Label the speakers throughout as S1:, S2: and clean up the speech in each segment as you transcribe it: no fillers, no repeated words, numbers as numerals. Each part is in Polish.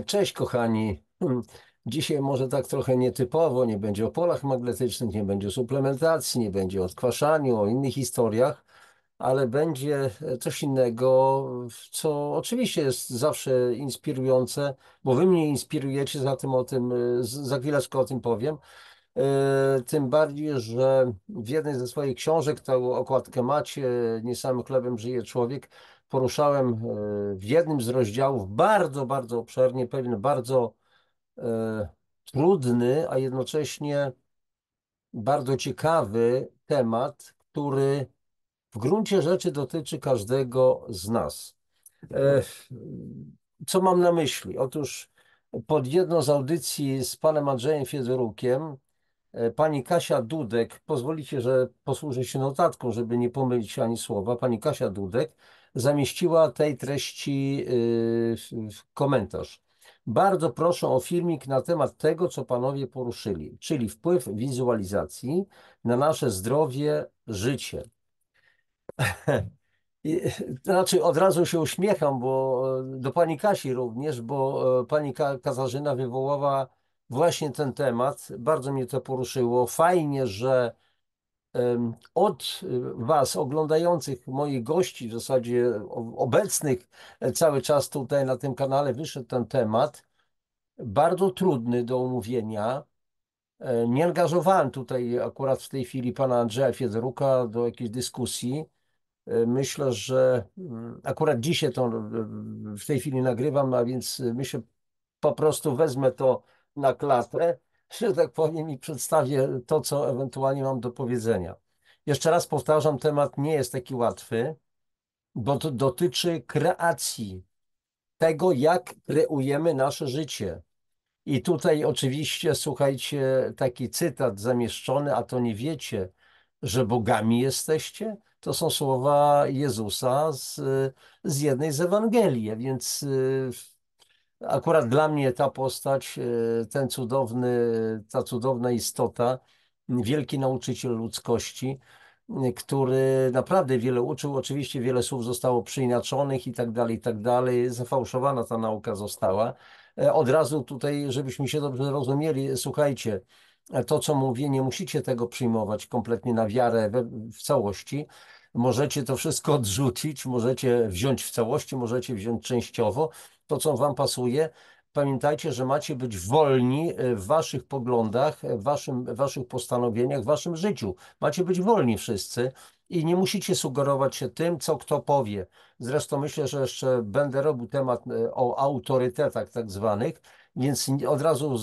S1: Cześć kochani. Dzisiaj może tak trochę nietypowo, nie będzie o polach magnetycznych, nie będzie o suplementacji, nie będzie o odkwaszaniu, o innych historiach, ale będzie coś innego, co oczywiście jest zawsze inspirujące, bo wy mnie inspirujecie, o tym, za chwileczkę o tym powiem. Tym bardziej, że w jednej ze swoich książek, tą okładkę macie, Nie samym chlebem żyje człowiek, poruszałem w jednym z rozdziałów bardzo, bardzo obszernie pewien bardzo e, trudny, a jednocześnie bardzo ciekawy temat, który w gruncie rzeczy dotyczy każdego z nas. E, Co mam na myśli? Otóż pod jedną z audycji z panem Andrzejem Fiedorukiem pani Kasia Dudek, pozwolicie, że posłużę się notatką, żeby nie pomylić ani słowa. Pani Kasia Dudek zamieściła tej treści komentarz. Bardzo proszę o filmik na temat tego, co panowie poruszyli, czyli wpływ wizualizacji na nasze zdrowie, życie. I, znaczy, od razu się uśmiecham, bo do pani Kasi również, bo pani Katarzyna wywołała właśnie ten temat. Bardzo mnie to poruszyło. Fajnie, że od was, oglądających moich gości, w zasadzie obecnych cały czas tutaj na tym kanale, wyszedł ten temat. Bardzo trudny do omówienia. Nie angażowałem tutaj akurat w tej chwili pana Andrzeja Fiedoruka do jakiejś dyskusji. Myślę, że akurat dzisiaj to w tej chwili nagrywam, a więc myślę, po prostu wezmę to na klatę, że tak powiem, i przedstawię to, co ewentualnie mam do powiedzenia. Jeszcze raz powtarzam, temat nie jest taki łatwy, bo to dotyczy kreacji, tego, jak kreujemy nasze życie. I tutaj oczywiście, słuchajcie, taki cytat zamieszczony, a to nie wiecie, że bogami jesteście? To są słowa Jezusa z jednej z Ewangelii, a więc akurat dla mnie ta postać, ten cudowny, ta cudowna istota, wielki nauczyciel ludzkości, który naprawdę wiele uczył. Oczywiście wiele słów zostało przeinaczonych i tak dalej. Zafałszowana ta nauka została. Od razu tutaj, żebyśmy się dobrze rozumieli, słuchajcie, to co mówię, nie musicie tego przyjmować kompletnie na wiarę w całości. Możecie to wszystko odrzucić, możecie wziąć w całości, możecie wziąć częściowo to, co wam pasuje. Pamiętajcie, że macie być wolni w waszych poglądach, w waszych postanowieniach, w waszym życiu. Macie być wolni wszyscy i nie musicie sugerować się tym, co kto powie. Zresztą myślę, że jeszcze będę robił temat o autorytetach tak zwanych, więc od razu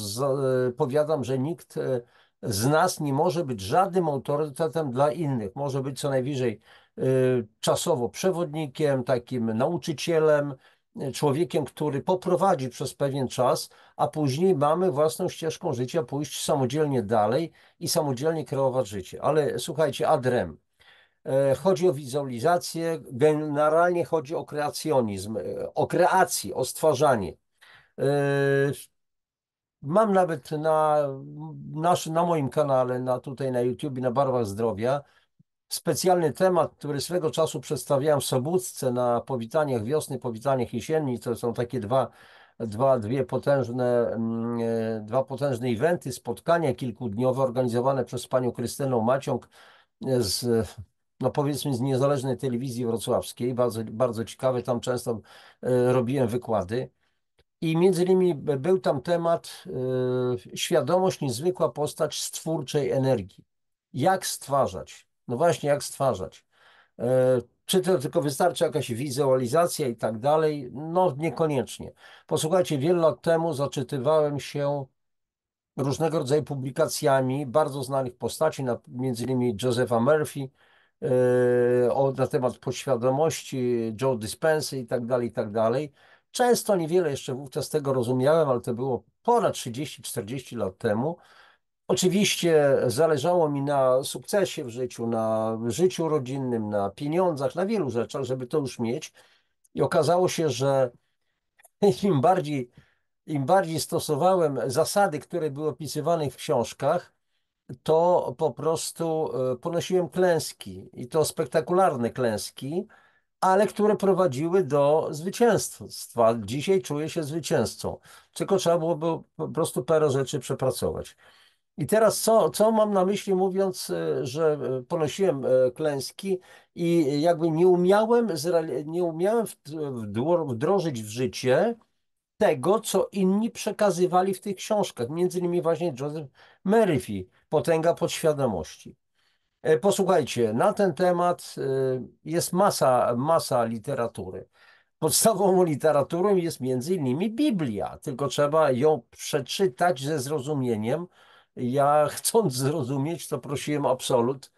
S1: powiadam, że nikt z nas nie może być żadnym autorytetem dla innych. Może być co najwyżej czasowo przewodnikiem, takim nauczycielem, człowiekiem, który poprowadzi przez pewien czas, a później mamy własną ścieżką życia pójść samodzielnie dalej i samodzielnie kreować życie. Ale słuchajcie, ad rem. Chodzi o wizualizację, generalnie chodzi o kreacjonizm, o kreację, o stwarzanie. E, Mam nawet na moim kanale, tutaj na YouTube, na Barwach Zdrowia, specjalny temat, który swego czasu przedstawiałem w Sobótce na powitaniach wiosny, powitaniach jesienni. To są takie dwa potężne eventy, spotkania kilkudniowe organizowane przez panią Krystynę Maciąg z, no powiedzmy, z niezależnej telewizji wrocławskiej. Bardzo, bardzo ciekawe, tam często robiłem wykłady. I między innymi był tam temat świadomość, niezwykła postać stwórczej energii. Jak stwarzać? No właśnie, jak stwarzać? Czy to tylko wystarczy jakaś wizualizacja i tak dalej? No niekoniecznie. Posłuchajcie, wiele lat temu zaczytywałem się różnego rodzaju publikacjami bardzo znanych postaci, między innymi Josepha Murphy, na temat podświadomości, Joe Dispenza i tak dalej, i tak dalej. Często niewiele jeszcze wówczas tego rozumiałem, ale to było ponad 30-40 lat temu. Oczywiście zależało mi na sukcesie w życiu, na życiu rodzinnym, na pieniądzach, na wielu rzeczach, żeby to już mieć. I okazało się, że im bardziej, im bardziej stosowałem zasady, które były opisywane w książkach, to po prostu ponosiłem klęski i to spektakularne klęski. ale które prowadziły do zwycięstwa. Dzisiaj czuję się zwycięzcą, tylko trzeba byłoby po prostu parę rzeczy przepracować. I teraz co mam na myśli, mówiąc, że ponosiłem klęski i jakby nie umiałem wdrożyć w życie tego, co inni przekazywali w tych książkach, między innymi właśnie Joseph Murphy, Potęga Podświadomości. Posłuchajcie, na ten temat jest masa literatury. Podstawową literaturą jest między innymi Biblia, tylko trzeba ją przeczytać ze zrozumieniem. Ja chcąc zrozumieć, to prosiłem absolut,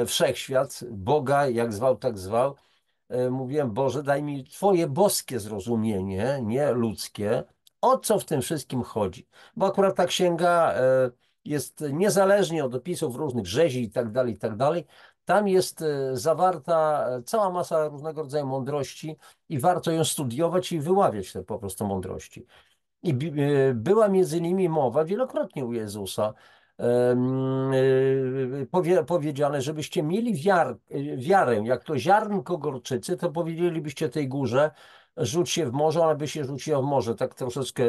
S1: wszechświat, Boga, jak zwał, tak zwał. Mówiłem, Boże, daj mi Twoje boskie zrozumienie, nie ludzkie, o co w tym wszystkim chodzi. Bo akurat ta księga jest niezależnie od opisów różnych rzezi i tak dalej. Tam jest zawarta cała masa różnego rodzaju mądrości i warto ją studiować i wyławiać te po prostu mądrości. I była między innymi mowa wielokrotnie u Jezusa, powiedziane, żebyście mieli wiarę, jak to ziarnko gorczycy, to powiedzielibyście tej górze, rzuć się w morze, ona by się rzuciła w morze. Tak troszeczkę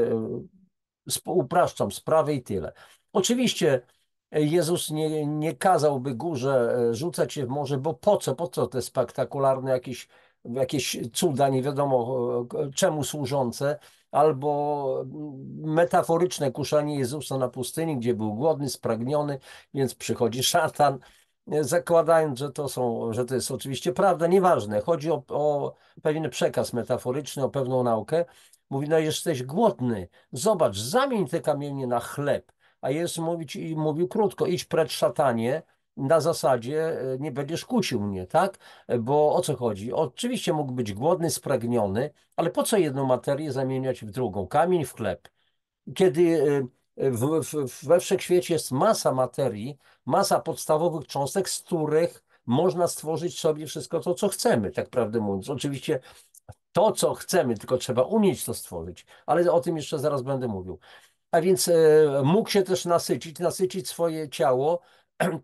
S1: upraszczam sprawę i tyle. Oczywiście Jezus nie kazałby górze rzucać się w morze, bo po co? Po co te spektakularne jakieś cuda, nie wiadomo czemu służące, albo metaforyczne kuszanie Jezusa na pustyni, gdzie był głodny, spragniony, więc przychodzi szatan, zakładając, że to jest oczywiście prawda, nieważne. Chodzi o pewien przekaz metaforyczny, o pewną naukę. Mówi, no jesteś głodny, zobacz, zamień te kamienie na chleb. A Jezus mówił krótko, idź precz szatanie, na zasadzie nie będziesz kusił mnie, tak? Bo o co chodzi? Oczywiście mógł być głodny, spragniony, ale po co jedną materię zamieniać w drugą? Kamień w chleb. Kiedy we wszechświecie jest masa materii, masa podstawowych cząstek, z których można stworzyć sobie wszystko to, co chcemy, tak prawdę mówiąc. Oczywiście to, co chcemy, tylko trzeba umieć to stworzyć, ale o tym jeszcze zaraz będę mówił. A więc mógł się też nasycić swoje ciało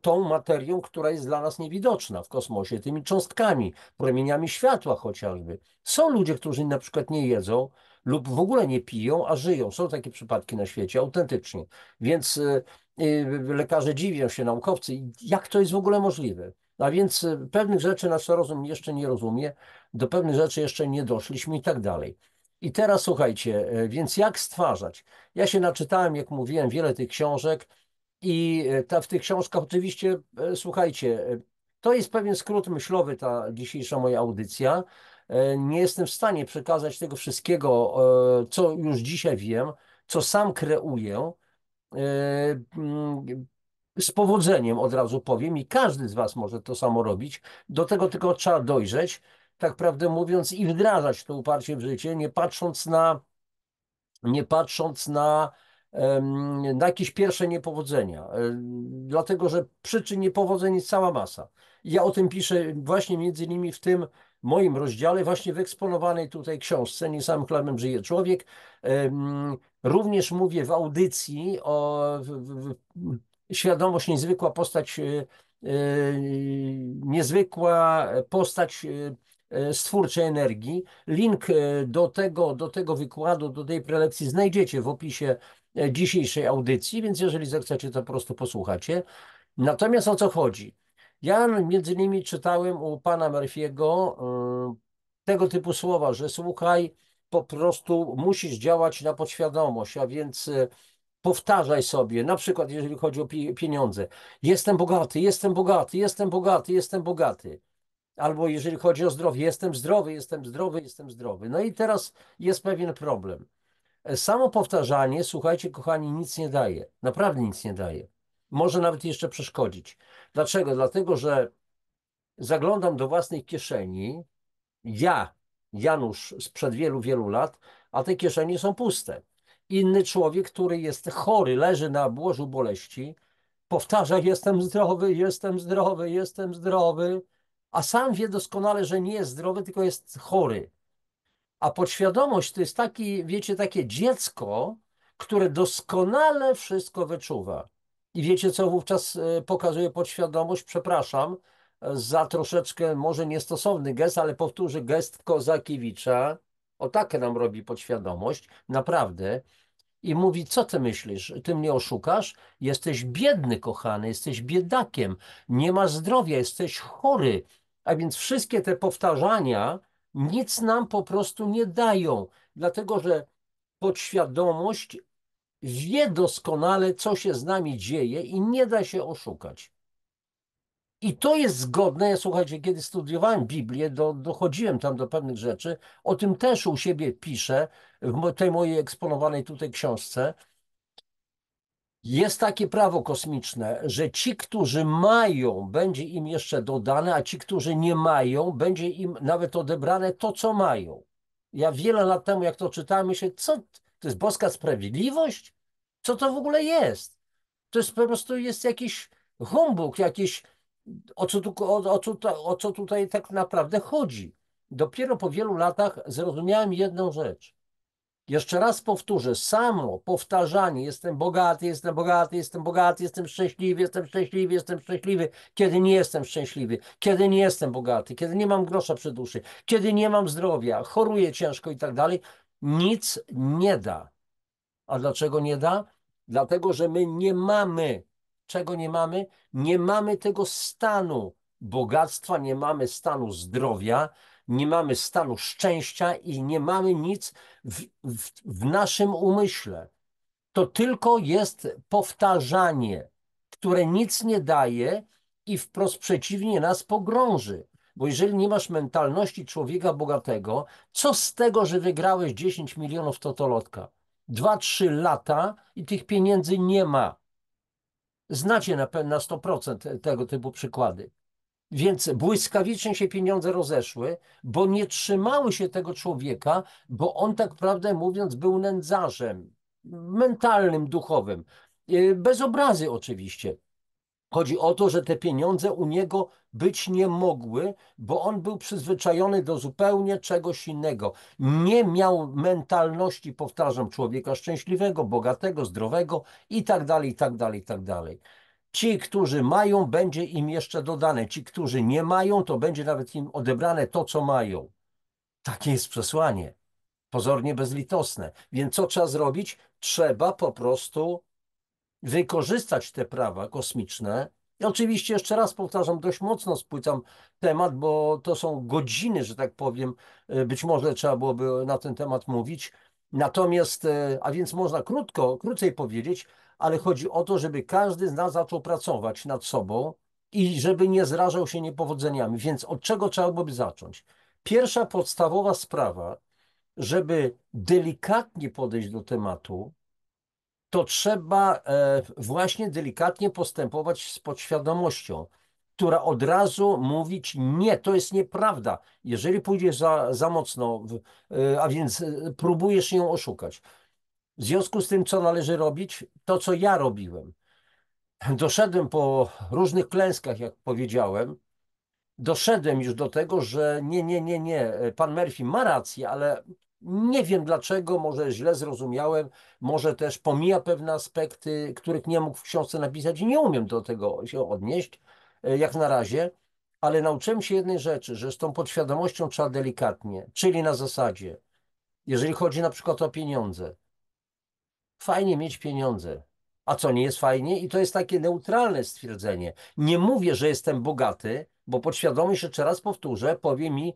S1: tą materią, która jest dla nas niewidoczna w kosmosie, tymi cząstkami, promieniami światła chociażby. Są ludzie, którzy na przykład nie jedzą lub w ogóle nie piją, a żyją. Są takie przypadki na świecie, autentycznie. Więc lekarze dziwią się, naukowcy, jak to jest w ogóle możliwe. A więc pewnych rzeczy nasz rozum jeszcze nie rozumie, do pewnych rzeczy jeszcze nie doszliśmy i tak dalej. I teraz słuchajcie, więc jak stwarzać? Ja się naczytałem, jak mówiłem, wiele tych książek i w tych książkach oczywiście, słuchajcie, to jest pewien skrót myślowy, ta dzisiejsza moja audycja. Nie jestem w stanie przekazać tego wszystkiego, co już dzisiaj wiem, co sam kreuję. Z powodzeniem od razu powiem i każdy z Was może to samo robić. Do tego tylko trzeba dojrzeć, tak prawdę mówiąc, i wdrażać to uparcie w życie, nie patrząc na jakieś pierwsze niepowodzenia, dlatego że przyczyn niepowodzeń jest cała masa. Ja o tym piszę właśnie między innymi w tym moim rozdziale, właśnie w eksponowanej tutaj książce Nie samym chlebem żyje człowiek. Również mówię w audycji Świadomość, niezwykła postać stwórczej energii. Link do tego wykładu, do tej prelekcji znajdziecie w opisie dzisiejszej audycji, więc jeżeli zechcecie, to po prostu posłuchacie. Natomiast o co chodzi? Ja między innymi czytałem u pana Murphy'ego tego typu słowa, że słuchaj, po prostu musisz działać na podświadomość, a więc powtarzaj sobie, na przykład jeżeli chodzi o pieniądze, jestem bogaty, jestem bogaty, jestem bogaty, jestem bogaty. Albo jeżeli chodzi o zdrowie, jestem zdrowy, jestem zdrowy, jestem zdrowy. No i teraz jest pewien problem. Samo powtarzanie, słuchajcie, kochani, nic nie daje. Naprawdę nic nie daje. Może nawet jeszcze przeszkodzić. Dlaczego? Dlatego, że zaglądam do własnej kieszeni, ja, Janusz, sprzed wielu, wielu lat, a te kieszenie są puste. Inny człowiek, który jest chory, leży na łożu boleści, powtarza: jestem zdrowy, jestem zdrowy, jestem zdrowy, a sam wie doskonale, że nie jest zdrowy, tylko jest chory. A podświadomość to jest wiecie, takie dziecko, które doskonale wszystko wyczuwa. I wiecie, co wówczas pokazuje podświadomość? Przepraszam, za troszeczkę może niestosowny gest, ale powtórzę gest Kozakiewicza. O takie nam robi podświadomość, naprawdę. I mówi, co ty myślisz? Ty mnie oszukasz? Jesteś biedny, kochany, jesteś biedakiem, nie masz zdrowia, jesteś chory. A więc wszystkie te powtarzania nic nam po prostu nie dają, dlatego że podświadomość wie doskonale, co się z nami dzieje i nie da się oszukać. I to jest zgodne, ja słuchajcie, kiedy studiowałem Biblię, dochodziłem tam do pewnych rzeczy, o tym też u siebie piszę w tej mojej eksponowanej tutaj książce. Jest takie prawo kosmiczne, że ci, którzy mają, będzie im jeszcze dodane, a ci, którzy nie mają, będzie im nawet odebrane to, co mają. Ja wiele lat temu, jak to czytałem, myślę, co to jest boska sprawiedliwość? Co to w ogóle jest? To jest po prostu jest jakiś humbug, jakiś, o co tutaj tak naprawdę chodzi. Dopiero po wielu latach zrozumiałem jedną rzecz. Jeszcze raz powtórzę, samo powtarzanie, jestem bogaty, jestem bogaty, jestem bogaty, jestem szczęśliwy, jestem szczęśliwy, jestem szczęśliwy, kiedy nie jestem szczęśliwy, kiedy nie jestem bogaty, kiedy nie mam grosza przy duszy, kiedy nie mam zdrowia, choruję ciężko i tak dalej, nic nie da. A dlaczego nie da? Dlatego, że my nie mamy. Czego nie mamy? Nie mamy tego stanu bogactwa, nie mamy stanu zdrowia, nie mamy stanu szczęścia i nie mamy nic w naszym umyśle. To tylko jest powtarzanie, które nic nie daje i wprost przeciwnie nas pogrąży. Bo jeżeli nie masz mentalności człowieka bogatego, co z tego, że wygrałeś 10 milionów totolotka? 2-3 lata i tych pieniędzy nie ma. Znacie na 100% tego typu przykłady. Więc błyskawicznie się pieniądze rozeszły, bo nie trzymały się tego człowieka, bo on tak prawdę mówiąc był nędzarzem mentalnym, duchowym. Bez obrazy oczywiście. Chodzi o to, że te pieniądze u niego być nie mogły, bo on był przyzwyczajony do zupełnie czegoś innego. Nie miał mentalności, powtarzam, człowieka szczęśliwego, bogatego, zdrowego i tak dalej, i tak dalej, i tak dalej. Ci, którzy mają, będzie im jeszcze dodane. Ci, którzy nie mają, to będzie nawet im odebrane to, co mają. Takie jest przesłanie. Pozornie bezlitosne. Więc co trzeba zrobić? Trzeba po prostu wykorzystać te prawa kosmiczne. I oczywiście, jeszcze raz powtarzam, dość mocno spłycam temat, bo to są godziny, że tak powiem, być może trzeba byłoby na ten temat mówić. Natomiast, a więc można krócej powiedzieć, ale chodzi o to, żeby każdy z nas zaczął pracować nad sobą i żeby nie zrażał się niepowodzeniami. Więc od czego trzeba byłoby zacząć? Pierwsza podstawowa sprawa, żeby delikatnie podejść do tematu, to trzeba właśnie delikatnie postępować z podświadomością, która od razu mówić nie, to jest nieprawda. Jeżeli pójdziesz za mocno, a więc próbujesz ją oszukać. W związku z tym, co należy robić, to co ja robiłem. Doszedłem po różnych klęskach, jak powiedziałem, doszedłem już do tego, że nie. Pan Murphy ma rację, ale nie wiem dlaczego, może źle zrozumiałem, może też pomija pewne aspekty, których nie mógł w książce napisać i nie umiem do tego się odnieść, jak na razie, ale nauczyłem się jednej rzeczy, że z tą podświadomością trzeba delikatnie, czyli na zasadzie, jeżeli chodzi na przykład o pieniądze, fajnie mieć pieniądze. A co, nie jest fajnie? I to jest takie neutralne stwierdzenie. Nie mówię, że jestem bogaty, bo podświadomość, jeszcze raz powtórzę, powie mi,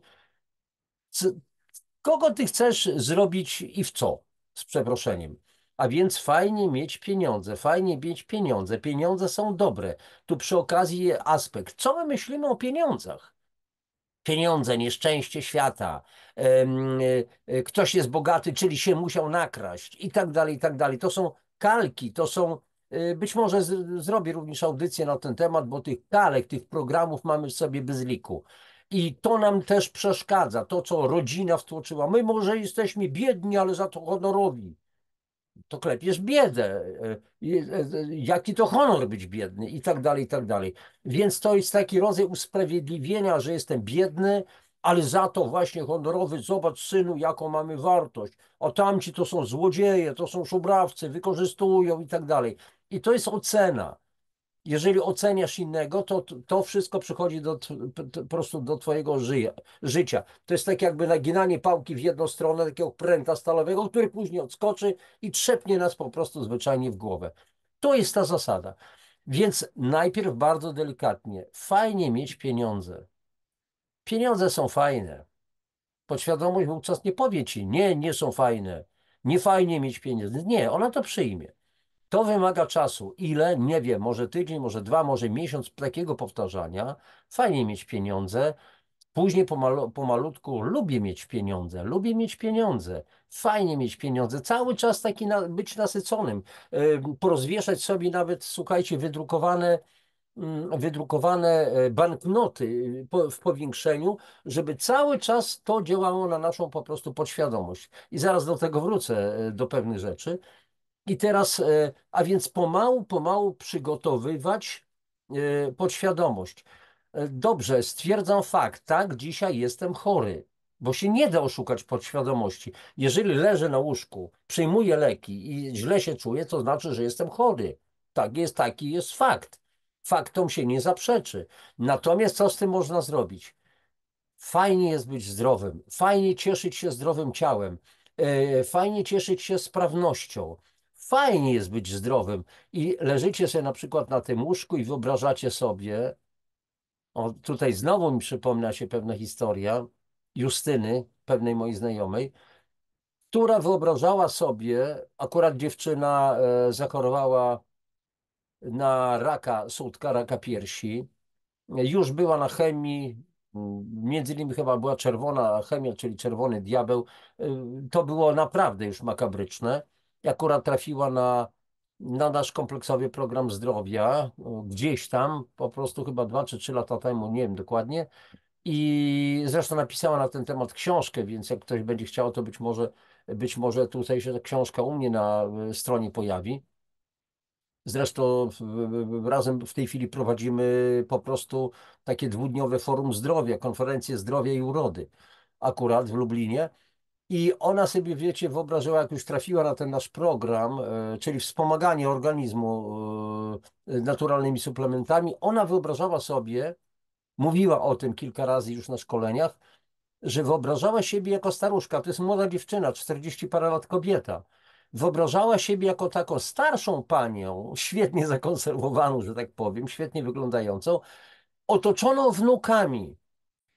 S1: kogo ty chcesz zrobić i w co, z przeproszeniem. A więc fajnie mieć pieniądze, fajnie mieć pieniądze. Pieniądze są dobre. Tu przy okazji aspekt. Co my myślimy o pieniądzach? Pieniądze, nieszczęście świata, ktoś jest bogaty, czyli się musiał nakraść i tak dalej, i tak dalej. To są kalki, to są, być może zrobię również audycję na ten temat, bo tych kalek, tych programów mamy w sobie bez liku. I to nam też przeszkadza, to co rodzina wtłoczyła. My może jesteśmy biedni, ale za to honorowi. To klepiesz biedę. Jaki to honor być biedny i tak dalej, i tak dalej. Więc to jest taki rodzaj usprawiedliwienia, że jestem biedny, ale za to właśnie honorowy, zobacz synu, jaką mamy wartość. A tamci to są złodzieje, to są szubrawcy, wykorzystują i tak dalej. I to jest ocena. Jeżeli oceniasz innego, to wszystko przychodzi po prostu do twojego życia. To jest tak jakby naginanie pałki w jedną stronę, takiego pręta stalowego, który później odskoczy i trzepnie nas po prostu zwyczajnie w głowę. To jest ta zasada. Więc najpierw bardzo delikatnie. Fajnie mieć pieniądze. Pieniądze są fajne. Podświadomość wówczas nie powie ci, nie, nie są fajne. Nie fajnie mieć pieniędzy. Nie, ona to przyjmie. To wymaga czasu. Ile? Nie wiem, może tydzień, może dwa, może miesiąc takiego powtarzania. Fajnie mieć pieniądze. Później pomalutku lubię mieć pieniądze, lubię mieć pieniądze. Fajnie mieć pieniądze. Cały czas taki być nasyconym. Porozwieszać sobie nawet, słuchajcie, wydrukowane banknoty w powiększeniu, żeby cały czas to działało na naszą po prostu podświadomość. I zaraz do tego wrócę, do pewnych rzeczy. I teraz, a więc pomału przygotowywać podświadomość. Dobrze, stwierdzam fakt, tak, dzisiaj jestem chory, bo się nie da oszukać podświadomości. Jeżeli leżę na łóżku, przyjmuję leki i źle się czuję, to znaczy, że jestem chory. Tak jest, taki jest fakt. Faktom się nie zaprzeczy. Natomiast co z tym można zrobić? Fajnie jest być zdrowym, fajnie cieszyć się zdrowym ciałem, fajnie cieszyć się sprawnością. Fajnie jest być zdrowym i leżycie sobie na przykład na tym łóżku i wyobrażacie sobie, o, tutaj znowu mi przypomina się pewna historia Justyny, pewnej mojej znajomej, która wyobrażała sobie, akurat dziewczyna zachorowała na raka sutka, raka piersi, już była na chemii, między innymi chyba była czerwona chemia, czyli czerwony diabeł. To było naprawdę już makabryczne. I akurat trafiła na nasz kompleksowy program zdrowia, gdzieś tam, po prostu chyba 2 czy 3 lata temu, nie wiem dokładnie. I zresztą napisała na ten temat książkę, więc jak ktoś będzie chciał, to być może tutaj się ta książka u mnie na stronie pojawi. Zresztą razem w tej chwili prowadzimy po prostu takie dwudniowe forum zdrowia, konferencję zdrowia i urody, akurat w Lublinie. I ona sobie, wiecie, wyobrażała, jak już trafiła na ten nasz program, czyli wspomaganie organizmu naturalnymi suplementami, ona wyobrażała sobie, mówiła o tym kilka razy już na szkoleniach, że wyobrażała siebie jako staruszka, to jest młoda dziewczyna, 40 parę lat kobieta. Wyobrażała siebie jako taką starszą panią, świetnie zakonserwowaną, że tak powiem, świetnie wyglądającą, otoczoną wnukami.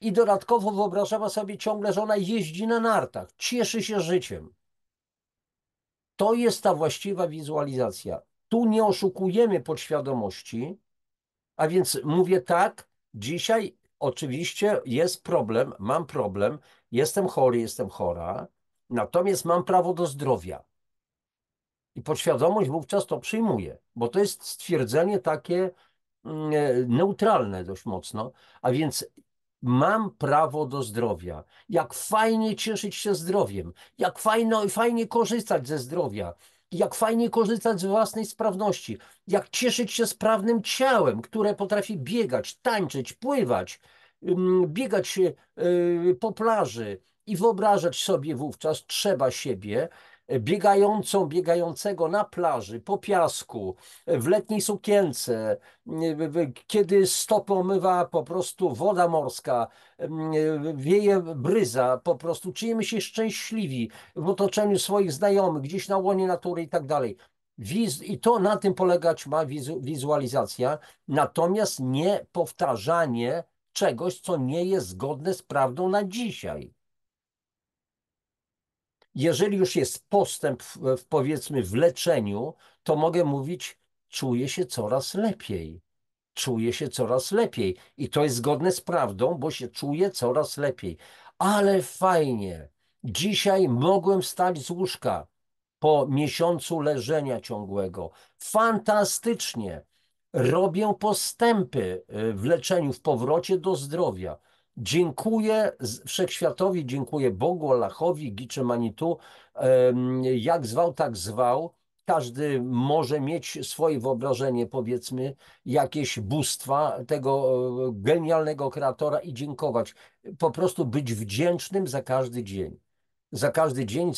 S1: I dodatkowo wyobrażała sobie ciągle, że ona jeździ na nartach, cieszy się życiem. To jest ta właściwa wizualizacja. Tu nie oszukujemy podświadomości, a więc mówię tak, dzisiaj oczywiście jest problem, mam problem, jestem chory, jestem chora, natomiast mam prawo do zdrowia. I podświadomość wówczas to przyjmuje, bo to jest stwierdzenie takie neutralne dość mocno, a więc mam prawo do zdrowia. Jak fajnie cieszyć się zdrowiem, jak fajnie korzystać ze zdrowia, jak fajnie korzystać z własnej sprawności, jak cieszyć się sprawnym ciałem, które potrafi biegać, tańczyć, pływać, biegać po plaży i wyobrażać sobie wówczas trzeba siebie biegającego na plaży, po piasku, w letniej sukience, kiedy stopy omywa po prostu woda morska, wieje bryza, po prostu czujemy się szczęśliwi w otoczeniu swoich znajomych, gdzieś na łonie natury i tak dalej. I to na tym polegać ma wizualizacja, natomiast nie powtarzanie czegoś, co nie jest zgodne z prawdą na dzisiaj. Jeżeli już jest postęp powiedzmy w leczeniu, to mogę mówić, czuję się coraz lepiej. Czuję się coraz lepiej. I to jest zgodne z prawdą, bo się czuję coraz lepiej. Ale fajnie. Dzisiaj mogłem wstać z łóżka po miesiącu leżenia ciągłego. Fantastycznie. Robię postępy w leczeniu, w powrocie do zdrowia. Dziękuję Wszechświatowi, dziękuję Bogu, Allahowi, Gicze Manitu. Jak zwał, tak zwał. Każdy może mieć swoje wyobrażenie, powiedzmy, jakieś bóstwa tego genialnego kreatora i dziękować. Po prostu być wdzięcznym za każdy dzień. Za każdy dzień,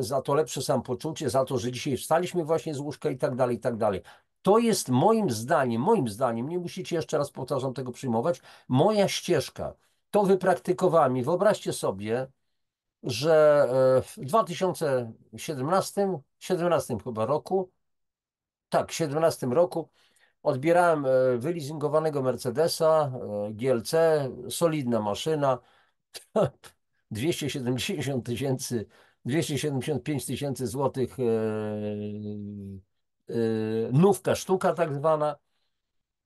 S1: za to lepsze samopoczucie, za to, że dzisiaj wstaliśmy właśnie z łóżka i tak dalej, i tak dalej. To jest moim zdaniem, nie musicie jeszcze raz powtarzam tego przyjmować, moja ścieżka. To wypraktykowałem i wyobraźcie sobie, że w 2017 chyba roku, tak, 17 roku odbierałem wyleasingowanego Mercedesa GLC, solidna maszyna, 270 000, 275 000 złotych, nówka sztuka tak zwana.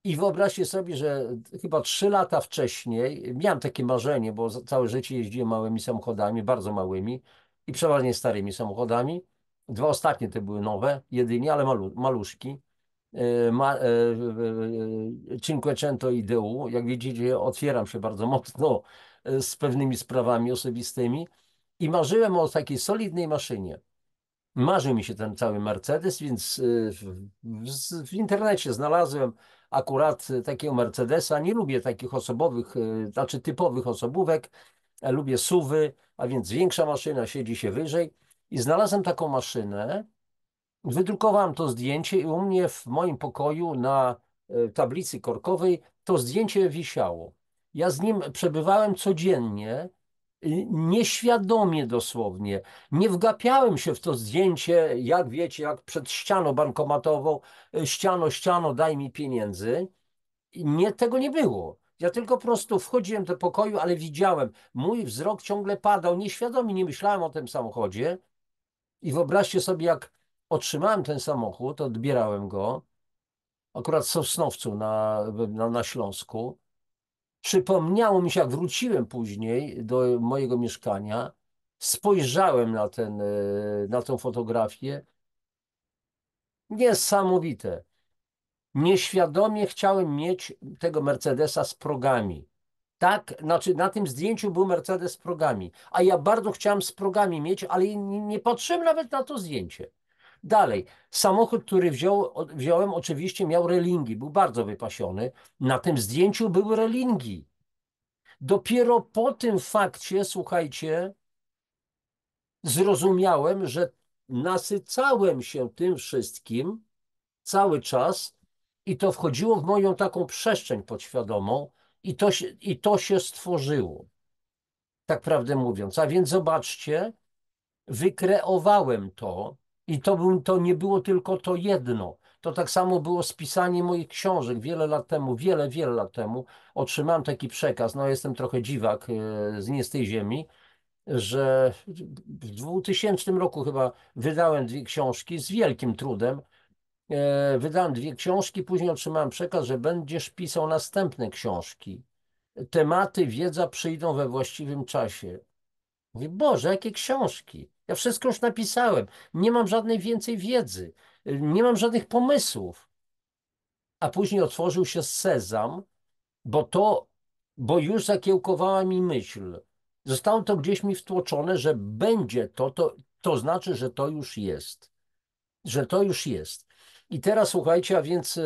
S1: I wyobraźcie sobie, że chyba 3 lata wcześniej miałem takie marzenie, bo całe życie jeździłem małymi samochodami, bardzo małymi i przeważnie starymi samochodami. Dwa ostatnie to były nowe, jedynie, ale maluszki. Cinquecento i DU. Jak widzicie, otwieram się bardzo mocno z pewnymi sprawami osobistymi i marzyłem o takiej solidnej maszynie. Marzył mi się ten cały Mercedes, więc w internecie znalazłem akurat takiego Mercedesa. Nie lubię takich osobowych, znaczy typowych osobówek. Lubię SUVy, a więc większa maszyna siedzi się wyżej. I znalazłem taką maszynę. Wydrukowałem to zdjęcie i u mnie w moim pokoju na tablicy korkowej to zdjęcie wisiało. Ja z nim przebywałem codziennie, nieświadomie dosłownie. Nie wgapiałem się w to zdjęcie, jak wiecie, jak przed ścianą bankomatową, ściano, daj mi pieniędzy. I nie, tego nie było. Ja tylko po prostu wchodziłem do pokoju, ale widziałem, mój wzrok ciągle padał, nieświadomie nie myślałem o tym samochodzie. I wyobraźcie sobie, jak otrzymałem ten samochód, odbierałem go, akurat w Sosnowcu na Śląsku. Przypomniało mi się, jak wróciłem później do mojego mieszkania, spojrzałem na tą fotografię. Niesamowite. Nieświadomie chciałem mieć tego Mercedesa z progami. Tak, znaczy na tym zdjęciu był Mercedes z progami, a ja bardzo chciałem z progami mieć, ale nie patrzyłem nawet na to zdjęcie. Dalej, samochód, który wziąłem, oczywiście miał relingi, był bardzo wypasiony. Na tym zdjęciu były relingi. Dopiero po tym fakcie, słuchajcie, zrozumiałem, że nasycałem się tym wszystkim cały czas i to wchodziło w moją taką przestrzeń podświadomą i to się stworzyło, tak prawdę mówiąc. A więc zobaczcie, wykreowałem to i to nie było tylko to jedno. To tak samo było z pisaniem moich książek wiele lat temu, wiele lat temu. Otrzymałem taki przekaz, no jestem trochę dziwak, nie z tej ziemi, że w 2000 roku chyba wydałem 2 książki z wielkim trudem. Wydałem 2 książki, później otrzymałem przekaz, że będziesz pisał następne książki. Tematy, wiedza przyjdą we właściwym czasie. Mówię, Boże, jakie książki? Ja wszystko już napisałem. Nie mam żadnej więcej wiedzy. Nie mam żadnych pomysłów. A później otworzył się sezam, bo już zakiełkowała mi myśl. Zostało to gdzieś mi wtłoczone, że będzie to znaczy, że to już jest. Że to już jest. I teraz słuchajcie, a więc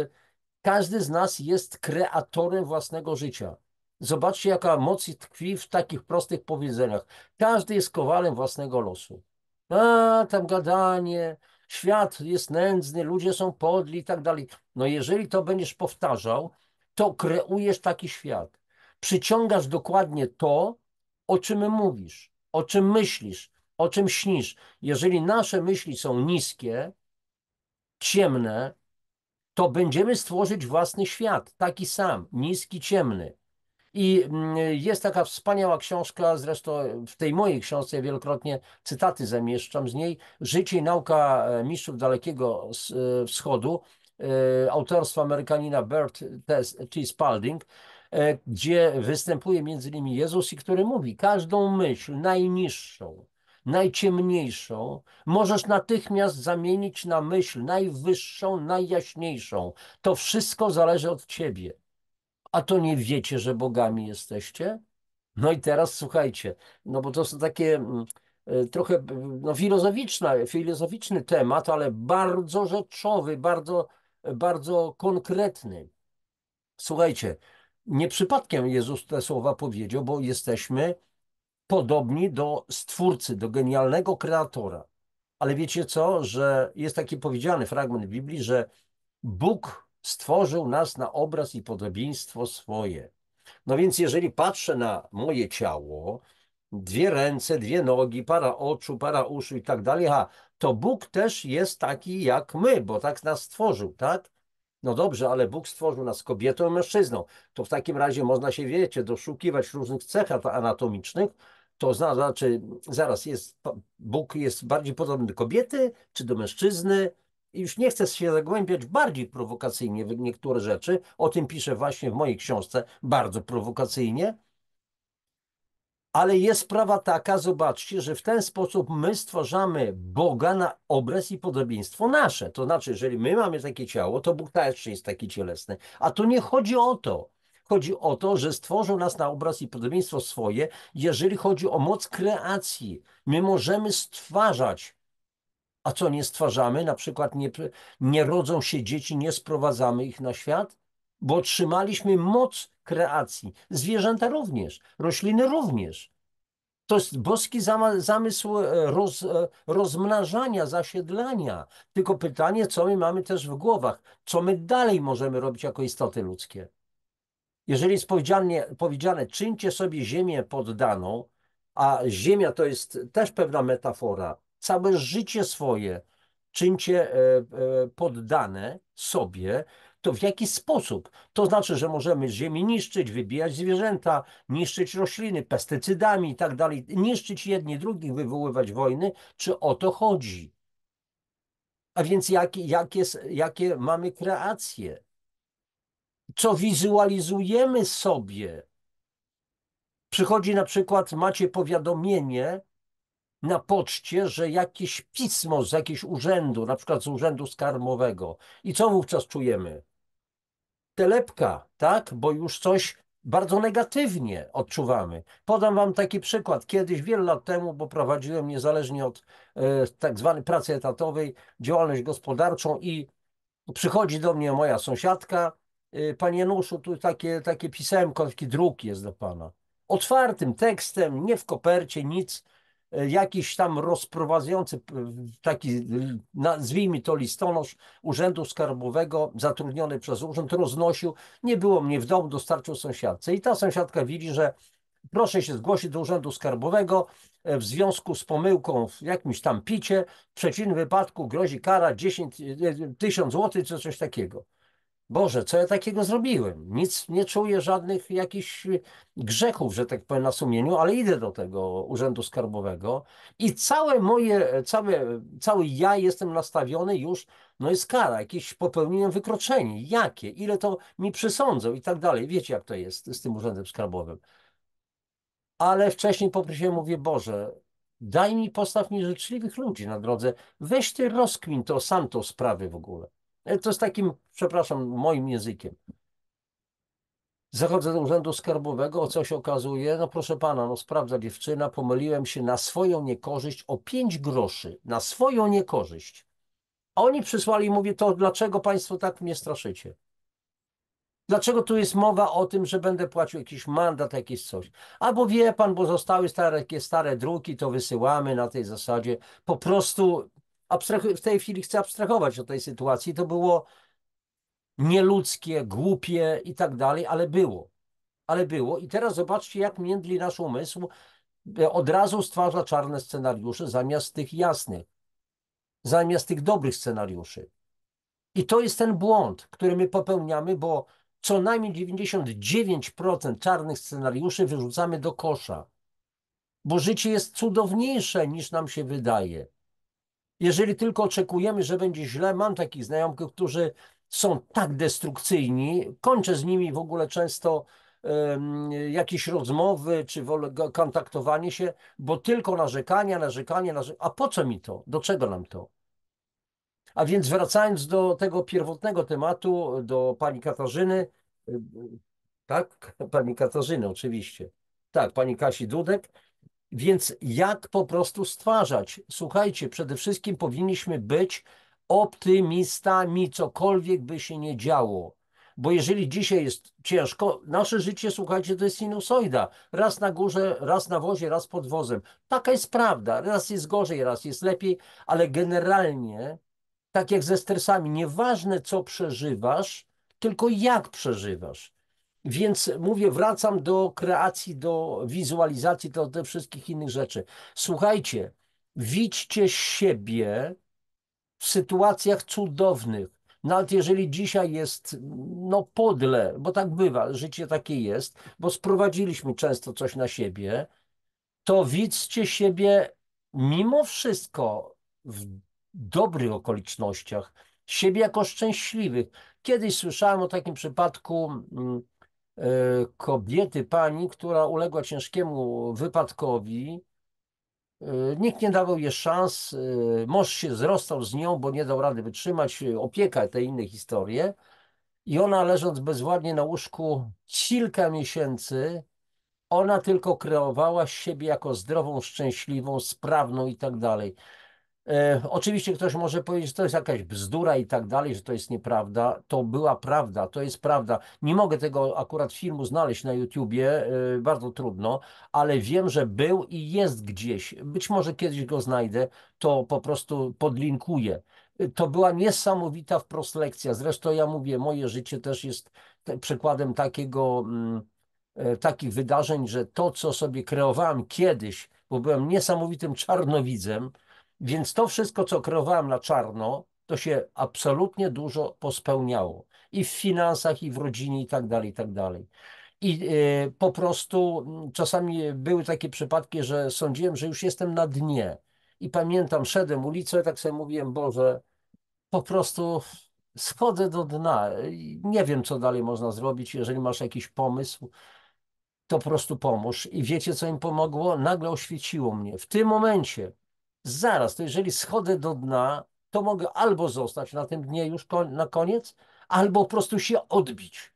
S1: każdy z nas jest kreatorem własnego życia. Zobaczcie, jaka moc tkwi w takich prostych powiedzeniach. Każdy jest kowalem własnego losu. A, tam gadanie, świat jest nędzny, ludzie są podli i tak dalej. No jeżeli to będziesz powtarzał, to kreujesz taki świat. Przyciągasz dokładnie to, o czym mówisz, o czym myślisz, o czym śnisz. Jeżeli nasze myśli są niskie, ciemne, to będziemy stworzyć własny świat, taki sam, niski, ciemny. I jest taka wspaniała książka, zresztą w tej mojej książce ja wielokrotnie cytaty zamieszczam z niej, Życie i nauka mistrzów Dalekiego Wschodu, autorstwa Amerykanina Bert T. Spalding, gdzie występuje między innymi Jezus i który mówi, każdą myśl najniższą, najciemniejszą możesz natychmiast zamienić na myśl najwyższą, najjaśniejszą. To wszystko zależy od ciebie. A to nie wiecie, że bogami jesteście? No i teraz słuchajcie, no bo to są takie trochę no, filozoficzny temat, ale bardzo rzeczowy, bardzo konkretny. Słuchajcie, nie przypadkiem Jezus te słowa powiedział, bo jesteśmy podobni do Stwórcy, do genialnego kreatora. Ale wiecie co, że jest taki powiedziany fragment w Biblii, że Bóg stworzył nas na obraz i podobieństwo swoje. No więc jeżeli patrzę na moje ciało, dwie ręce, dwie nogi, para oczu, para uszu i tak dalej, to Bóg też jest taki jak my, bo tak nas stworzył, tak? No dobrze, ale Bóg stworzył nas kobietą i mężczyzną. To w takim razie można się, wiecie, doszukiwać różnych cech anatomicznych. To znaczy, zaraz, Bóg jest bardziej podobny do kobiety czy do mężczyzny? I już nie chcę się zagłębiać bardziej prowokacyjnie w niektóre rzeczy. O tym piszę właśnie w mojej książce, bardzo prowokacyjnie. Ale jest sprawa taka, zobaczcie, że w ten sposób my stwarzamy Boga na obraz i podobieństwo nasze. To znaczy, jeżeli my mamy takie ciało, to Bóg też jest taki cielesny. A tu nie chodzi o to. Chodzi o to, że stworzył nas na obraz i podobieństwo swoje, jeżeli chodzi o moc kreacji. My możemy stwarzać. A co nie stwarzamy? Na przykład nie rodzą się dzieci, nie sprowadzamy ich na świat, bo otrzymaliśmy moc kreacji. Zwierzęta również, rośliny również. To jest boski zamysł rozmnażania, zasiedlania. Tylko pytanie, co my mamy też w głowach, co my dalej możemy robić jako istoty ludzkie. Jeżeli jest powiedziane, czyńcie sobie ziemię poddaną, a ziemia to jest też pewna metafora, całe życie swoje czyńcie poddane sobie, to w jaki sposób? To znaczy, że możemy z ziemi niszczyć, wybijać zwierzęta, niszczyć rośliny pestycydami i tak dalej, niszczyć jedni drugich, wywoływać wojny. Czy o to chodzi? A więc jakie mamy kreacje? Co wizualizujemy sobie? Przychodzi na przykład, macie powiadomienie na poczcie, że jakieś pismo z jakiegoś urzędu, na przykład z urzędu skarbowego. I co wówczas czujemy? Telepka, tak? Bo już coś bardzo negatywnie odczuwamy. Podam wam taki przykład. Kiedyś, wiele lat temu, bo prowadziłem niezależnie od tak zwanej pracy etatowej, działalność gospodarczą i przychodzi do mnie moja sąsiadka, panie Januszu, tu takie pisemko, taki druk jest do pana. Otwartym tekstem, nie w kopercie, nic, jakiś tam rozprowadzający taki, nazwijmy to listonosz Urzędu Skarbowego, zatrudniony przez urząd, roznosił. Nie było mnie w domu, dostarczył sąsiadce. I ta sąsiadka widzi, że proszę się zgłosić do Urzędu Skarbowego w związku z pomyłką w jakimś tam picie. W przeciwnym wypadku grozi kara 10 000 złotych czy coś takiego. Boże, co ja takiego zrobiłem? Nic nie czuję, żadnych jakichś grzechów, że tak powiem, na sumieniu, ale idę do tego Urzędu Skarbowego i cały ja jestem nastawiony już, no jest kara, jakieś popełniłem wykroczenie. Jakie? Ile to mi przysądzą i tak dalej. Wiecie, jak to jest z tym Urzędem Skarbowym. Ale wcześniej poprosiłem, mówię, Boże, postaw mi życzliwych ludzi na drodze. Weź ty rozkmin to sam tą sprawę w ogóle. To jest takim, przepraszam, moim językiem. Zachodzę do Urzędu Skarbowego, o co się okazuje? No proszę pana, no sprawdza dziewczyna, pomyliłem się na swoją niekorzyść o 5 groszy. Na swoją niekorzyść. A oni przysłali, mówię, to dlaczego państwo tak mnie straszycie? Dlaczego tu jest mowa o tym, że będę płacił jakiś mandat, jakieś coś? Albo wie pan, bo zostały takie stare druki, to wysyłamy na tej zasadzie. Po prostu w tej chwili chcę abstrahować od tej sytuacji. To było nieludzkie, głupie i tak dalej, ale było. Ale było. I teraz zobaczcie, jak międli nasz umysł od razu stwarza czarne scenariusze zamiast tych jasnych, zamiast tych dobrych scenariuszy. I to jest ten błąd, który my popełniamy, bo co najmniej 99% czarnych scenariuszy wyrzucamy do kosza, bo życie jest cudowniejsze niż nam się wydaje. Jeżeli tylko oczekujemy, że będzie źle, mam takich znajomych, którzy są tak destrukcyjni, kończę z nimi w ogóle często jakieś rozmowy, czy w ogóle kontaktowanie się, bo tylko narzekania, narzekanie, narzekanie. A po co mi to? Do czego nam to? A więc wracając do tego pierwotnego tematu, do pani Katarzyny, y, tak? Pani Katarzyny, oczywiście. Tak, pani Kasi Dudek. Więc jak po prostu stwarzać? Słuchajcie, przede wszystkim powinniśmy być optymistami, cokolwiek by się nie działo. Bo jeżeli dzisiaj jest ciężko, nasze życie, słuchajcie, to jest sinusoida. Raz na górze, raz na wozie, raz pod wozem. Taka jest prawda. Raz jest gorzej, raz jest lepiej, ale generalnie Tak jak ze stresami, nieważne co przeżywasz, tylko jak przeżywasz. Więc mówię, wracam do kreacji, do wizualizacji, do tych wszystkich innych rzeczy. Słuchajcie, widźcie siebie w sytuacjach cudownych. Nawet jeżeli dzisiaj jest no podle, bo tak bywa, życie takie jest, bo sprowadziliśmy często coś na siebie, to widzcie siebie mimo wszystko w dobrych okolicznościach, siebie jako szczęśliwych. Kiedyś słyszałem o takim przypadku kobiety, pani, która uległa ciężkiemu wypadkowi. Nikt nie dawał jej szans, mąż się zrostał z nią, bo nie dał rady wytrzymać, opieka, te inne historie. I ona leżąc bezwładnie na łóżku kilka miesięcy, ona tylko kreowała siebie jako zdrową, szczęśliwą, sprawną i tak dalej. Oczywiście ktoś może powiedzieć, że to jest jakaś bzdura i tak dalej, że to jest nieprawda. To była prawda, to jest prawda. Nie mogę tego akurat filmu znaleźć na YouTubie, bardzo trudno, ale wiem, że był i jest gdzieś. Być może kiedyś go znajdę, to po prostu podlinkuję. To była niesamowita wprost lekcja. Zresztą ja mówię, moje życie też jest przykładem takich wydarzeń, że to, co sobie kreowałem kiedyś, bo byłem niesamowitym czarnowidzem, więc to wszystko, co kreowałem na czarno, to się absolutnie dużo pospełniało. I w finansach, i w rodzinie, i tak dalej, i tak dalej. I po prostu czasami były takie przypadki, że sądziłem, że już jestem na dnie. I pamiętam, szedłem ulicą i tak sobie mówiłem, Boże, po prostu schodzę do dna. Nie wiem, co dalej można zrobić. Jeżeli masz jakiś pomysł, to po prostu pomóż. I wiecie, co im pomogło? Nagle oświeciło mnie. W tym momencie, zaraz, to jeżeli schodzę do dna, to mogę albo zostać na tym dnie już na koniec, albo po prostu się odbić.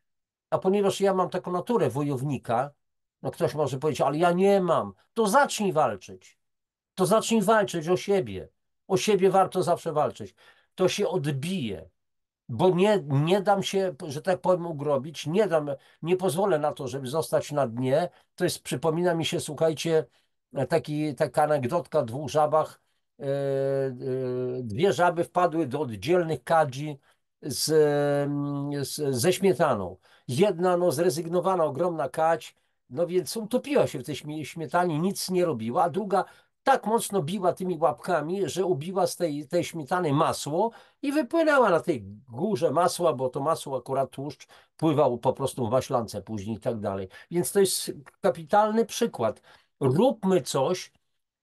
S1: A ponieważ ja mam taką naturę wojownika, no ktoś może powiedzieć, ale ja nie mam, to zacznij walczyć. To zacznij walczyć o siebie. O siebie warto zawsze walczyć. To się odbije, bo nie dam się, że tak powiem, ugrobić, nie pozwolę na to, żeby zostać na dnie. To jest, przypomina mi się, słuchajcie, taka anegdotka o dwóch żabach. Dwie żaby wpadły do oddzielnych kadzi ze śmietaną. Jedna no, zrezygnowana, ogromna kadź, no więc utopiła się w tej śmietanie, nic nie robiła, a druga tak mocno biła tymi łapkami, że ubiła z tej śmietany masło i wypłynęła na tej górze masła, bo to masło, akurat tłuszcz, pływał po prostu w maślance później i tak dalej. Więc to jest kapitalny przykład. Róbmy coś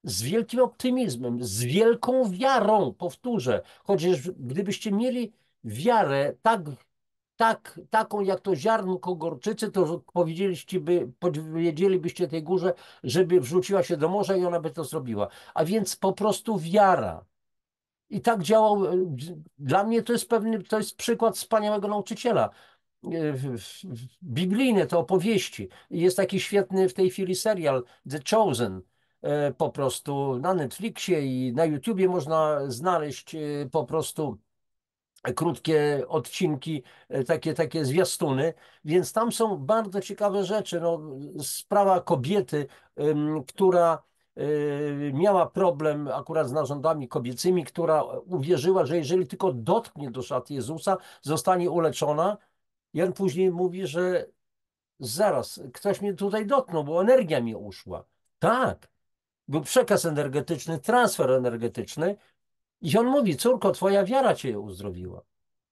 S1: z wielkim optymizmem, z wielką wiarą, powtórzę. Chociaż gdybyście mieli wiarę taką jak to ziarnko gorczycy, to powiedzielibyście tej górze, żeby wrzuciła się do morza i ona by to zrobiła. A więc po prostu wiara. I tak działał. Dla mnie to jest to jest przykład wspaniałego nauczyciela. Biblijne to opowieści. Jest taki świetny w tej chwili serial The Chosen. Po prostu na Netflixie i na YouTubie można znaleźć po prostu krótkie odcinki, takie zwiastuny, więc tam są bardzo ciekawe rzeczy. No, sprawa kobiety, która miała problem akurat z narządami kobiecymi, która uwierzyła, że jeżeli tylko dotknie do szat Jezusa, zostanie uleczona. I on później mówi, że zaraz, ktoś mnie tutaj dotknął, bo energia mi uszła. Tak, był przekaz energetyczny, transfer energetyczny, i on mówi, córko, twoja wiara cię uzdrowiła.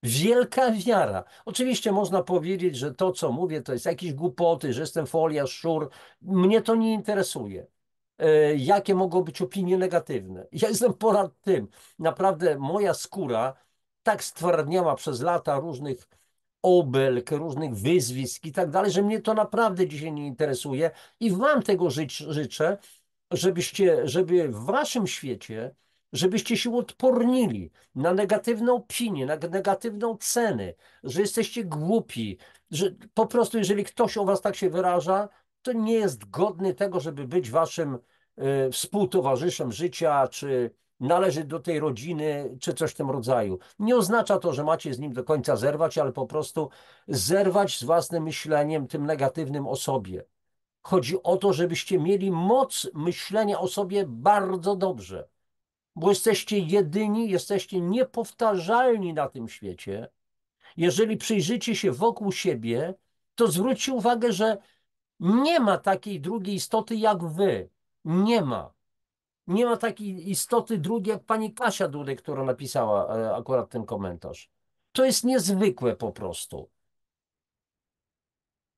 S1: Wielka wiara. Oczywiście można powiedzieć, że to, co mówię, to jest jakieś głupoty, że jestem folia, szur. Mnie to nie interesuje. Jakie mogą być opinie negatywne? Ja jestem ponad tym. Naprawdę moja skóra tak stwardniała przez lata różnych obelg, różnych wyzwisk i tak dalej, że mnie to naprawdę dzisiaj nie interesuje i wam tego życzę, żeby w waszym świecie, żebyście się odpornili na negatywne opinie, na negatywną cenę, że jesteście głupi, że po prostu jeżeli ktoś o was tak się wyraża, to nie jest godny tego, żeby być waszym współtowarzyszem życia, czy należy do tej rodziny, czy coś w tym rodzaju. Nie oznacza to, że macie z nim do końca zerwać, ale po prostu zerwać z własnym myśleniem, tym negatywnym o sobie. Chodzi o to, żebyście mieli moc myślenia o sobie bardzo dobrze. bo jesteście jedyni, jesteście niepowtarzalni na tym świecie. Jeżeli przyjrzycie się wokół siebie, to zwróćcie uwagę, że nie ma takiej drugiej istoty jak wy. Nie ma. Nie ma takiej istoty drugiej jak pani Kasia Dudek, która napisała akurat ten komentarz. To jest niezwykłe po prostu.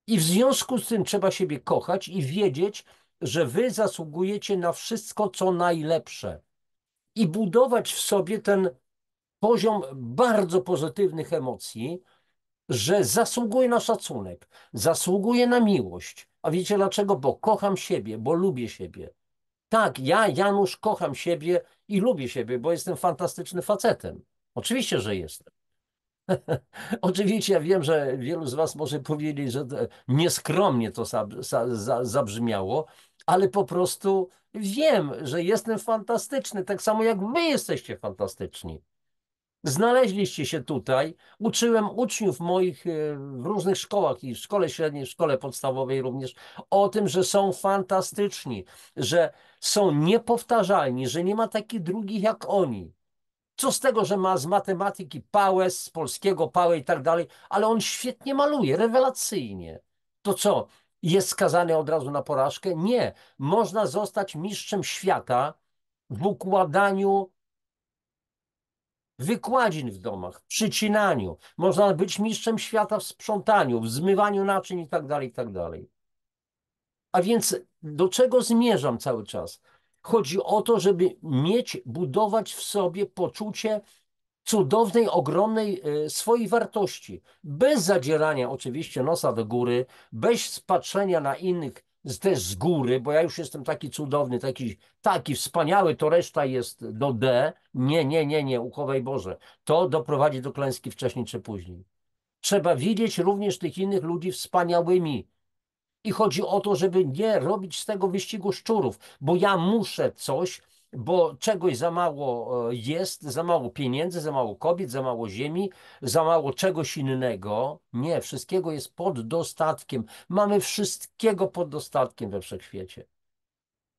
S1: I w związku z tym trzeba siebie kochać i wiedzieć, że wy zasługujecie na wszystko, co najlepsze. I budować w sobie ten poziom bardzo pozytywnych emocji, że zasługuje na szacunek, zasługuje na miłość. A wiecie dlaczego? Bo kocham siebie, bo lubię siebie. Tak, ja, Janusz, kocham siebie i lubię siebie, bo jestem fantastycznym facetem. Oczywiście, że jestem. Oczywiście ja wiem, że wielu z was może powiedzieć, że nieskromnie to zabrzmiało, ale po prostu wiem, że jestem fantastyczny, tak samo jak wy jesteście fantastyczni. Znaleźliście się tutaj. Uczyłem uczniów moich w różnych szkołach i w szkole średniej, w szkole podstawowej również o tym, że są fantastyczni, że są niepowtarzalni, że nie ma takich drugich jak oni. Co z tego, że ma z matematyki pałę, z polskiego pałę i tak dalej, ale on świetnie maluje, rewelacyjnie. To co, jest skazany od razu na porażkę? Nie. Można zostać mistrzem świata w układaniu wykładzin w domach, w przycinaniu. Można być mistrzem świata w sprzątaniu, w zmywaniu naczyń i tak dalej, i tak dalej. A więc do czego zmierzam cały czas? Chodzi o to, żeby mieć, budować w sobie poczucie cudownej, ogromnej swojej wartości. Bez zadzierania oczywiście nosa do góry, bez patrzenia na innych też z góry, bo ja już jestem taki cudowny, taki wspaniały, to reszta jest do D. Nie, nie, nie, nie, uchowaj Boże. To doprowadzi do klęski wcześniej czy później. Trzeba widzieć również tych innych ludzi wspaniałymi. I chodzi o to, żeby nie robić z tego wyścigu szczurów, bo ja muszę coś, bo czegoś za mało jest, za mało pieniędzy, za mało kobiet, za mało ziemi, za mało czegoś innego. Nie, wszystkiego jest pod dostatkiem. Mamy wszystkiego pod dostatkiem we wszechświecie.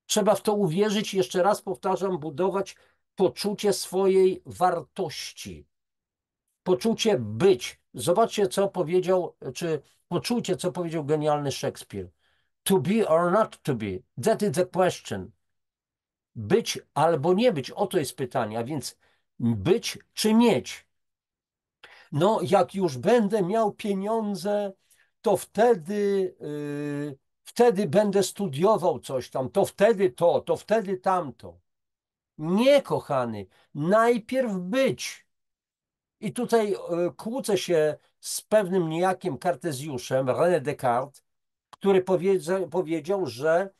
S1: Trzeba w to uwierzyć i jeszcze raz powtarzam, budować poczucie swojej wartości. Poczucie być. Zobaczcie, co powiedział, czy poczucie, co powiedział genialny Szekspir. To be or not to be. That is the question. Być albo nie być. Oto jest pytanie. A więc być czy mieć? No, jak już będę miał pieniądze, to wtedy będę studiował coś tam, to wtedy tamto. Nie, kochany, najpierw być. I tutaj kłócę się z pewnym niejakim Kartezjuszem, René Descartes, który powiedział, że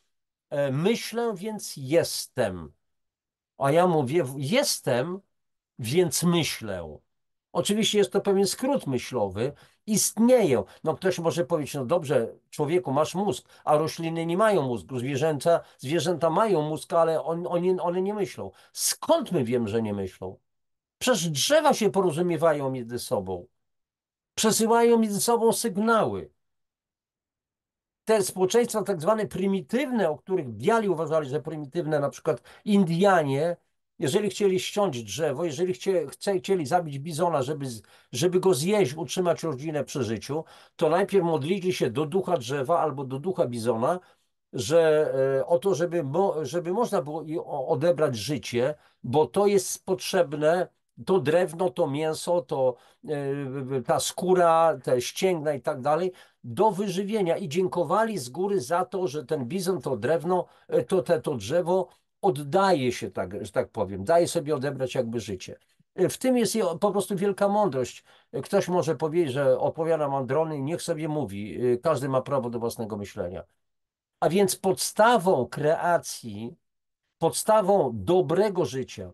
S1: myślę, więc jestem. A ja mówię, jestem, więc myślę. Oczywiście jest to pewien skrót myślowy. Istnieją. No ktoś może powiedzieć, no dobrze, człowieku, masz mózg, a rośliny nie mają mózgu. Zwierzęta mają mózg, ale one nie myślą. Skąd my wiemy, że nie myślą? Przecież drzewa się porozumiewają między sobą. Przesyłają między sobą sygnały. Te społeczeństwa tak zwane prymitywne, o których biali uważali, że prymitywne, na przykład Indianie, jeżeli chcieli ściąć drzewo, jeżeli chcieli zabić bizona, żeby go zjeść, utrzymać rodzinę przy życiu, to najpierw modlili się do ducha drzewa albo do ducha bizona, że o to, żeby można było odebrać życie, bo to jest potrzebne, to drewno, to mięso, ta skóra, te ścięgna i tak dalej, do wyżywienia i dziękowali z góry za to, że ten bizon, to drewno, to drzewo oddaje się, tak, że tak powiem, daje sobie odebrać jakby życie. W tym jest po prostu wielka mądrość. Ktoś może powiedzieć, że opowiada mądrony, niech sobie mówi. Każdy ma prawo do własnego myślenia. A więc podstawą kreacji, podstawą dobrego życia,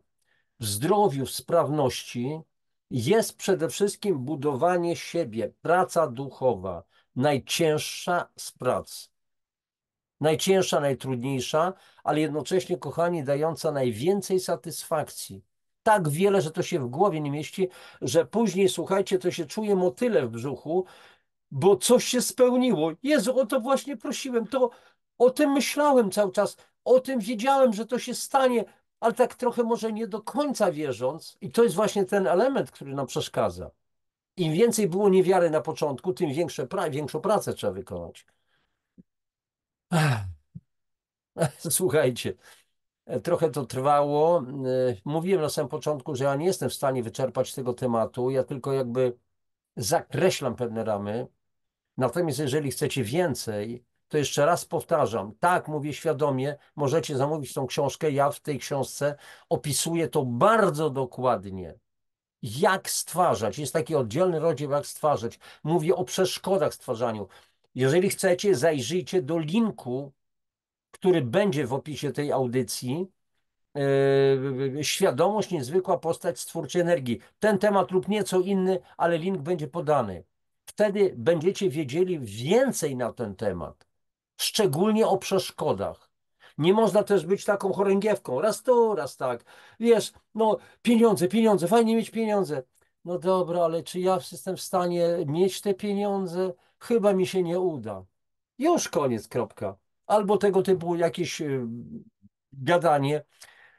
S1: w zdrowiu, w sprawności jest przede wszystkim budowanie siebie, praca duchowa, najcięższa z prac. Najcięższa, najtrudniejsza, ale jednocześnie, kochani, dająca najwięcej satysfakcji. Tak wiele, że to się w głowie nie mieści, że później, słuchajcie, to się czuje motyle w brzuchu, bo coś się spełniło. Jezu, o to właśnie prosiłem, to o tym myślałem cały czas, o tym wiedziałem, że to się stanie. ale tak trochę może nie do końca wierząc, i to jest właśnie ten element, który nam przeszkadza. Im więcej było niewiary na początku, tym większą pracę trzeba wykonać. Ech, Słuchajcie, trochę to trwało. Mówiłem na samym początku, że ja nie jestem w stanie wyczerpać tego tematu. Ja tylko jakby zakreślam pewne ramy. Natomiast jeżeli chcecie więcej, to jeszcze raz powtarzam, tak, mówię świadomie, możecie zamówić tą książkę. Ja w tej książce opisuję to bardzo dokładnie. Jak stwarzać? Jest taki oddzielny rozdział, jak stwarzać. Mówię o przeszkodach w stwarzaniu. Jeżeli chcecie, zajrzyjcie do linku, który będzie w opisie tej audycji. Świadomość, niezwykła postać stwórczej energii. Ten temat lub nieco inny, ale link będzie podany. Wtedy będziecie wiedzieli więcej na ten temat, szczególnie o przeszkodach. Nie można też być taką chorągiewką, raz tu, raz tak. Wiesz, no pieniądze, pieniądze, fajnie mieć pieniądze. No dobra, ale czy ja jestem w stanie mieć te pieniądze? Chyba mi się nie uda. Już koniec, kropka. Albo tego typu jakieś gadanie.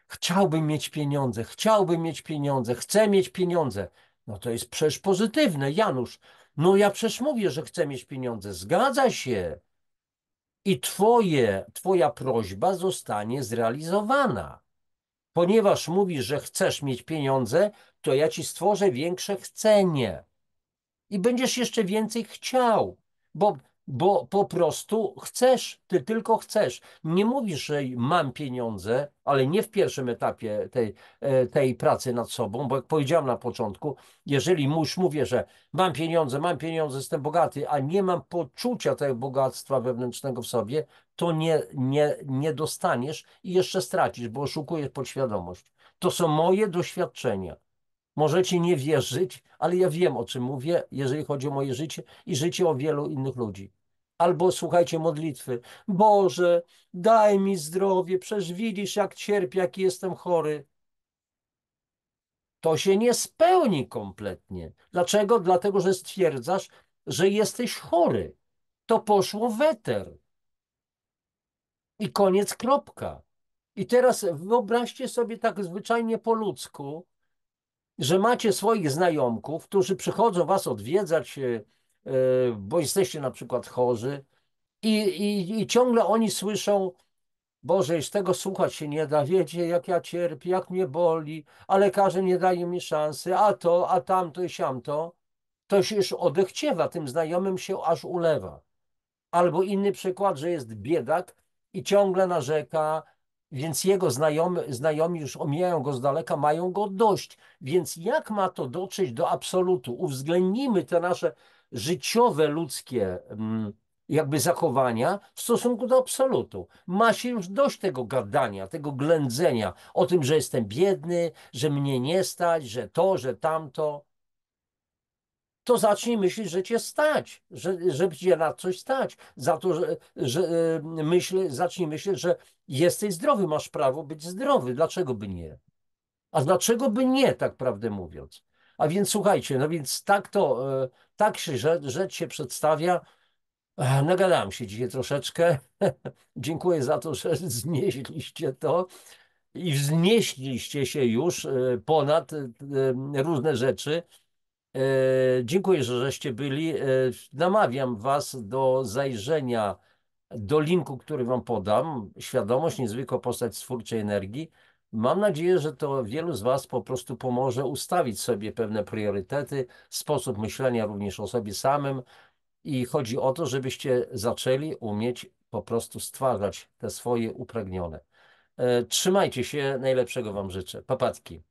S1: Chciałbym mieć pieniądze, chciałbym mieć pieniądze, chcę mieć pieniądze. No to jest przecież pozytywne, Janusz. No ja przecież mówię, że chcę mieć pieniądze. Zgadza się. I twoja prośba zostanie zrealizowana. Ponieważ mówisz, że chcesz mieć pieniądze, to ja ci stworzę większe chcenie. I będziesz jeszcze więcej chciał, bo, bo po prostu chcesz, ty tylko chcesz. Nie mówisz, że mam pieniądze, ale nie w pierwszym etapie tej pracy nad sobą, bo jak powiedziałem na początku, jeżeli już mówię, że mam pieniądze, jestem bogaty, a nie mam poczucia tego bogactwa wewnętrznego w sobie, to nie dostaniesz i jeszcze stracisz, bo oszukujesz podświadomość. To są moje doświadczenia. Możecie nie wierzyć, ale ja wiem, o czym mówię, jeżeli chodzi o moje życie i życie o wielu innych ludzi. Albo słuchajcie modlitwy. Boże, daj mi zdrowie, przecież widzisz, jak cierpię, jaki jestem chory. To się nie spełni kompletnie. Dlaczego? Dlatego, że stwierdzasz, że jesteś chory. To poszło w eter. I koniec, kropka. I teraz wyobraźcie sobie tak zwyczajnie po ludzku, że macie swoich znajomków, którzy przychodzą was odwiedzać, bo jesteście na przykład chorzy i ciągle oni słyszą, Boże, z tego słuchać się nie da, wiecie, jak ja cierpię, jak mnie boli, a lekarze nie dają mi szansy, a to, a tamto i siamto, to się już odechciewa, tym znajomym się aż ulewa. Albo inny przykład, że jest biedak i ciągle narzeka, więc jego znajomi już omijają go z daleka, mają go dość. Więc jak ma to dotrzeć do absolutu? Uwzględnijmy te nasze życiowe, ludzkie jakby zachowania w stosunku do absolutu. Ma się już dość tego gadania, tego ględzenia o tym, że jestem biedny, że mnie nie stać, że to, że tamto. To zacznij myśleć, że cię stać, że cię na coś stać. Za to, zacznij myśleć, że jesteś zdrowy, masz prawo być zdrowy. Dlaczego by nie? A dlaczego by nie, tak prawdę mówiąc? A więc słuchajcie, no więc tak się rzecz się przedstawia. Nagadałem się dzisiaj troszeczkę. Dziękuję za to, że znieśliście to i wznieśliście się już ponad różne rzeczy. Dziękuję, że żeście byli. Namawiam Was do zajrzenia do linku, który Wam podam. Świadomość, niezwykła postać twórczej energii. Mam nadzieję, że to wielu z Was po prostu pomoże ustawić sobie pewne priorytety, sposób myślenia również o sobie samym. I chodzi o to, żebyście zaczęli umieć po prostu stwarzać te swoje upragnione. Trzymajcie się, najlepszego Wam życzę. Papatki.